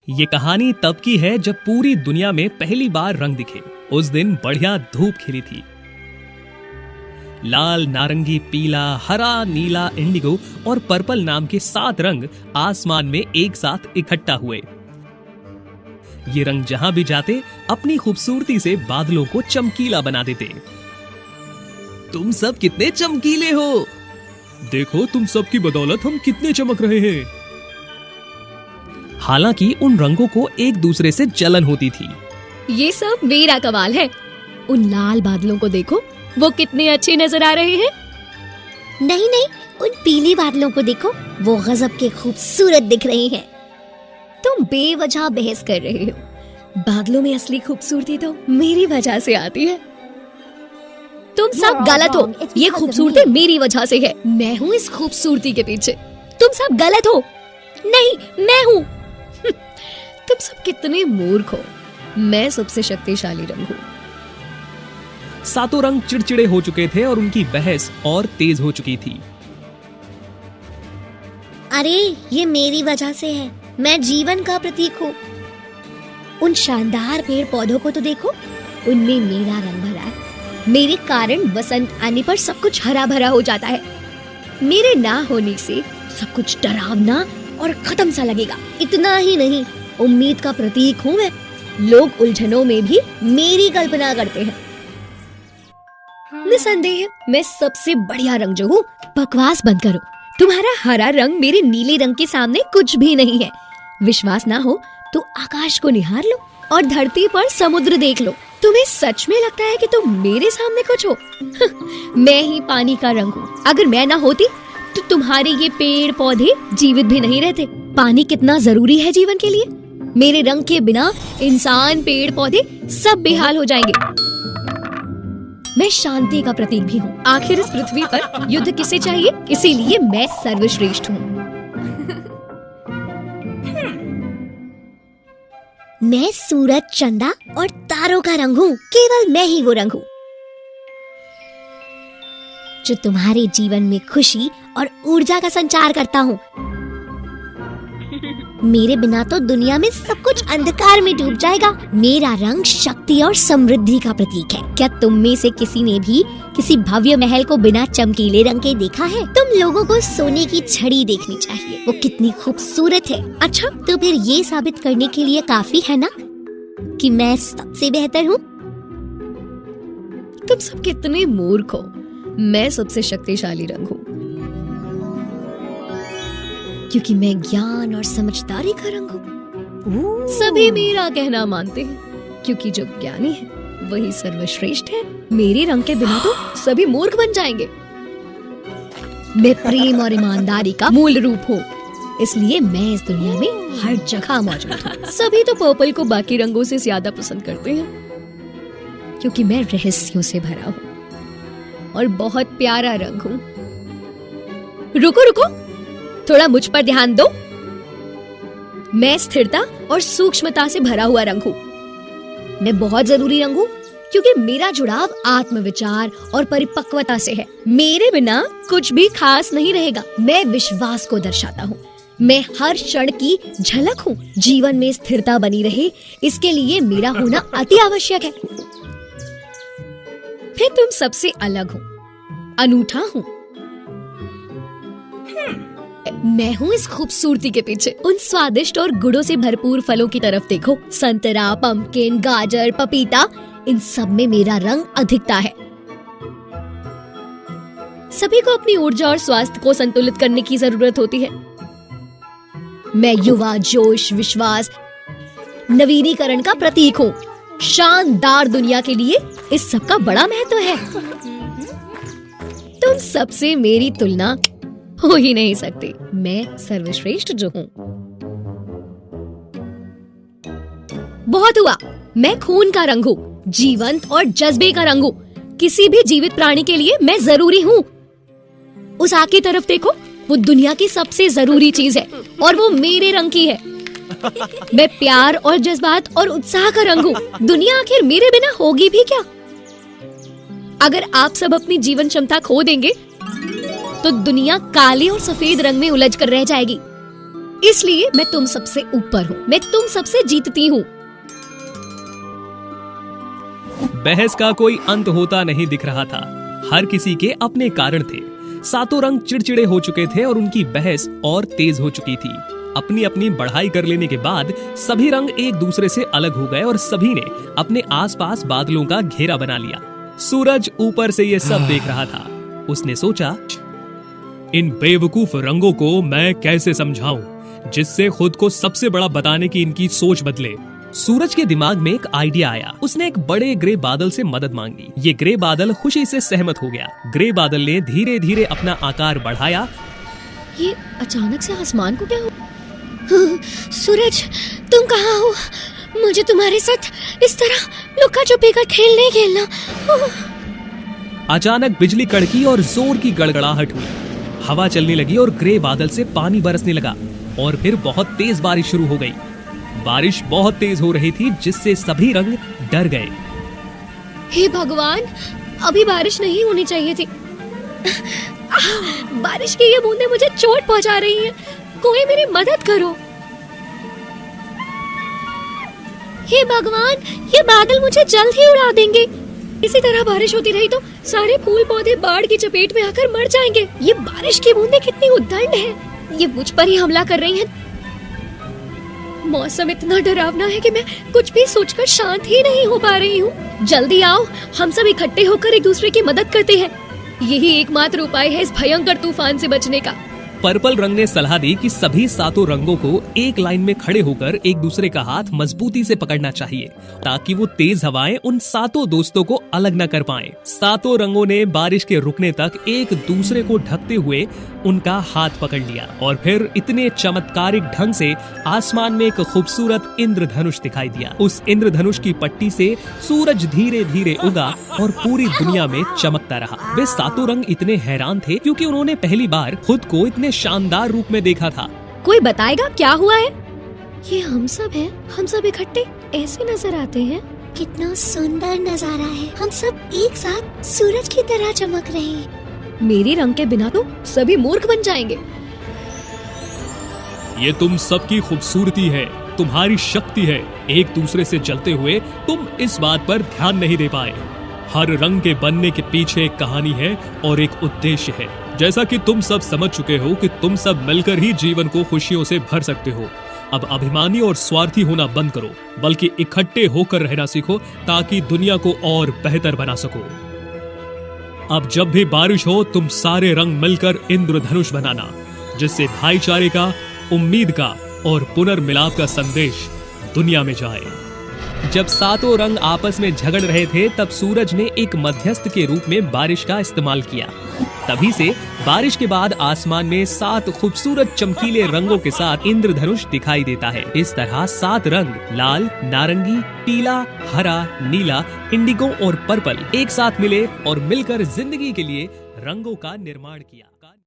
ये कहानी तब की है जब पूरी दुनिया में पहली बार रंग दिखे। उस दिन बढ़िया धूप खिली थी। लाल, नारंगी, पीला, हरा, नीला, इंडिगो और पर्पल नाम के 7 रंग आसमान में एक साथ इकट्ठा हुए। ये रंग जहां भी जाते अपनी खूबसूरती से बादलों को चमकीला बना देते। तुम सब कितने चमकीले हो। देखो तुम सबकी बदौलत हम कितने चमक रहे हैं। हालांकि उन रंगों को एक दूसरे से जलन होती थी। ये सब मेरा कमाल है। उन लाल बादलों को देखो, वो कितने अच्छे नजर आ रहे हैं। नहीं नहीं, उन पीले बादलों को देखो, वो गजब के खूबसूरत दिख रहे हैं। तुम बेवजह बहस कर रहे हो। बादलों में असली खूबसूरती तो मेरी वजह से आती है। तुम सब गलत हो। ये खूबसूरती मेरी वजह से है। मैं हूँ इस खूबसूरती के पीछे। तुम सब गलत हो। नहीं, मैं हूँ। तुम सब कितने मूर्ख हो। मैं सबसे शक्तिशाली रंग हूँ। 7 रंग चिड़चिड़े हो चुके थे और उनकी बहस और तेज हो चुकी थी। अरे ये मेरी वजह से है। मैं जीवन का प्रतीक हूँ। उन शानदार पेड़ पौधों को तो देखो, उनमें मेरा रंग भरा है। मेरे कारण वसंत आने पर सब कुछ हरा भरा हो जाता है। मेरे ना होने से सब कुछ डरावना और खत्म सा लगेगा। इतना ही नहीं, उम्मीद का प्रतीक हूँ मैं। लोग उलझनों में भी मेरी कल्पना करते हैं। निसंदेह मैं सबसे बढ़िया रंग जो हूँ। बकवास बंद करो। तुम्हारा हरा रंग मेरे नीले रंग के सामने कुछ भी नहीं है। विश्वास ना हो तो आकाश को निहार लो और धरती पर समुद्र देख लो। तुम्हें सच में लगता है कि तुम मेरे सामने कुछ हो? मैं ही पानी का रंग हूँ। अगर मैं ना होती तो तुम्हारे ये पेड़ पौधे जीवित भी नहीं रहते। पानी कितना जरूरी है जीवन के लिए। मेरे रंग के बिना इंसान, पेड़ पौधे सब बेहाल हो जाएंगे। मैं शांति का प्रतीक भी हूँ। आखिर इस पृथ्वी पर युद्ध किसे चाहिए? इसीलिए मैं सर्वश्रेष्ठ हूँ। मैं सूरज, चंदा और तारों का रंग हूँ। केवल मैं ही वो रंग हूँ जो तुम्हारे जीवन में खुशी और ऊर्जा का संचार करता हूँ। मेरे बिना तो दुनिया में सब कुछ अंधकार में डूब जाएगा। मेरा रंग शक्ति और समृद्धि का प्रतीक है। क्या तुम में से किसी ने भी किसी भव्य महल को बिना चमकीले रंग के देखा है? तुम लोगों को सोने की छड़ी देखनी चाहिए। वो कितनी खूबसूरत है। अच्छा, तो फिर ये साबित करने के लिए काफी है ना कि मैं सबसे बेहतर हूँ। तुम सब कितने मूर्ख हो। मैं सबसे शक्तिशाली रंग हूँ क्योंकि मैं ज्ञान और समझदारी का रंग हूँ। सभी मेरा कहना मानते हैं क्योंकि जो ज्ञानी है वही सर्वश्रेष्ठ है। मेरे रंग के बिना तो सभी मूर्ख बन जाएंगे। मैं प्रेम और ईमानदारी का मूल रूप हूँ, इसलिए मैं इस दुनिया में हर जगह मौजूद हूँ। सभी तो पर्पल को बाकी रंगों से ज्यादा पसंद करते हैं क्योंकि मैं रहस्यों से भरा हूँ और बहुत प्यारा रंग हूँ। रुको रुको, थोड़ा मुझ पर ध्यान दो। मैं स्थिरता और सूक्ष्मता से भरा हुआ रंग हूँ। मैं बहुत जरूरी रंग हूँ क्योंकि मेरा जुड़ाव आत्मविचार और परिपक्वता से है। मेरे बिना कुछ भी खास नहीं रहेगा। मैं विश्वास को दर्शाता हूँ। मैं हर क्षण की झलक हूँ। जीवन में स्थिरता बनी रहे, इसके लिए मेरा होना अति आवश्यक है। फिर तुम सबसे अलग हो, अनूठा हूँ। मैं हूँ इस खूबसूरती के पीछे। उन स्वादिष्ट और गुणों से भरपूर फलों की तरफ देखो। संतरा, पंपकिन, गाजर, पपीता, इन सब में मेरा रंग अधिकता है। सभी को अपनी ऊर्जा और स्वास्थ्य को संतुलित करने की जरूरत होती है। मैं युवा, जोश, विश्वास, नवीनीकरण का प्रतीक हूँ। शानदार दुनिया के लिए इस सब का बड़ा महत्व है। तुम सबसे मेरी तुलना हो ही नहीं सकती। मैं सर्वश्रेष्ठ जो हूँ। बहुत हुआ। मैं खून का रंग हूँ, जीवंत और जज्बे का रंग हूँ। किसी भी जीवित प्राणी के लिए मैं जरूरी हूँ। उस आग की तरफ देखो, वो दुनिया की सबसे जरूरी चीज है और वो मेरे रंग की है। मैं प्यार और जज्बात और उत्साह का रंग हूँ। दुनिया आखिर मेरे बिना होगी भी क्या? अगर आप सब अपनी जीवन क्षमता खो देंगे तो दुनिया काले और सफेद रंग में उलझ कर रह जाएगी। इसलिए मैं तुम सबसे ऊपर हूँ, मैं तुम सबसे जीतती हूँ। बहस का कोई अंत होता नहीं दिख रहा था। हर किसी के अपने कारण थे। सातों रंग चिड़चिड़े हो चुके थे और उनकी बहस और तेज हो चुकी थी। अपनी अपनी बढ़ाई कर लेने के बाद सभी रंग एक दूसरे से अलग हो गए और सभी ने अपने आसपास बादलों का घेरा बना लिया। सूरज ऊपर से ये सब देख रहा था। उसने सोचा, इन बेवकूफ रंगों को मैं कैसे समझाऊं जिससे खुद को सबसे बड़ा बताने की इनकी सोच बदले। सूरज के दिमाग में एक आइडिया आया। उसने एक बड़े ग्रे बादल से मदद मांगी। ये ग्रे बादल खुशी से सहमत हो गया। ग्रे बादल ने धीरे धीरे अपना आकार बढ़ाया। ये अचानक से आसमान को क्या हुआ? सूरज, तुम कहाँ हो? मुझे तुम्हारे साथ इस तरह लुका छुपी का खेल नहीं खेलना। अचानक बिजली कड़की और जोर की गड़गड़ाहट हुई। हवा चलने लगी और ग्रे बादल से पानी बरसने लगा और फिर बहुत तेज बारिश शुरू हो गई। बारिश बहुत तेज हो रही थी जिससे सभी रंग डर गए। हे भगवान, अभी बारिश नहीं होनी चाहिए थी। बारिश की ये बूंदें मुझे चोट पहुंचा रही हैं। कोई मेरी मदद करो। हे भगवान, ये बादल मुझे जल्द ही उड़ा देंगे। इसी तरह बारिश होती रही तो सारे फूल पौधे बाढ़ की चपेट में आकर मर जाएंगे। ये बारिश की बूंदें कितनी उद्दंड हैं। ये मुझ पर ही हमला कर रही हैं। मौसम इतना डरावना है कि मैं कुछ भी सोचकर शांत ही नहीं हो पा रही हूँ। जल्दी आओ, हम सब इकट्ठे होकर एक दूसरे की मदद करते हैं। यही एकमात्र उपाय है इस भयंकर तूफान से बचने का। पर्पल रंग ने सलाह दी कि सभी सातों रंगों को एक लाइन में खड़े होकर एक दूसरे का हाथ मजबूती से पकड़ना चाहिए ताकि वो तेज हवाएं उन सातों दोस्तों को अलग न कर पाएं। सातों रंगों ने बारिश के रुकने तक एक दूसरे को ढकते हुए उनका हाथ पकड़ लिया और फिर इतने चमत्कारिक ढंग से आसमान में एक खूबसूरत इंद्रधनुष दिखाई दिया। उस इंद्रधनुष की पट्टी से सूरज धीरे धीरे उगा और पूरी दुनिया में चमकता रहा। वे सातों रंग इतने हैरान थे क्योंकि उन्होंने पहली बार खुद को इतने शानदार रूप में देखा था। कोई बताएगा क्या हुआ है? ये हम सब हैं, हम सब इकट्ठे ऐसे नजर आते हैं। कितना सुंदर नजारा है। हम सब एक साथ सूरज की तरह चमक रहे हैं। मेरे रंग के बिना तो सभी मूर्ख बन जाएंगे। ये तुम सबकी खूबसूरती है, तुम्हारी शक्ति है। एक दूसरे से जलते हुए तुम इस बात पर ध्यान नहीं दे पाए। हर रंग के बनने के पीछे एक कहानी है और एक उद्देश्य है। जैसा कि तुम सब समझ चुके हो कि तुम सब मिलकर ही जीवन को खुशियों से भर सकते हो। अब अभिमानी और स्वार्थी होना बंद करो, बल्कि इकट्ठे होकर रहना सीखो ताकि दुनिया को और बेहतर बना सको। अब जब भी बारिश हो तुम सारे रंग मिलकर इंद्रधनुष बनाना, जिससे भाईचारे का, उम्मीद का और पुनर्मिलाप का संदेश दुनिया में जाए। जब सातों रंग आपस में झगड़ रहे थे तब सूरज ने एक मध्यस्थ के रूप में बारिश का इस्तेमाल किया। तभी से बारिश के बाद आसमान में 7 खूबसूरत चमकीले रंगों के साथ इंद्रधनुष दिखाई देता है। इस तरह 7 रंग लाल, नारंगी, पीला, हरा, नीला, इंडिगो और पर्पल एक साथ मिले और मिलकर जिंदगी के लिए रंगों का निर्माण किया।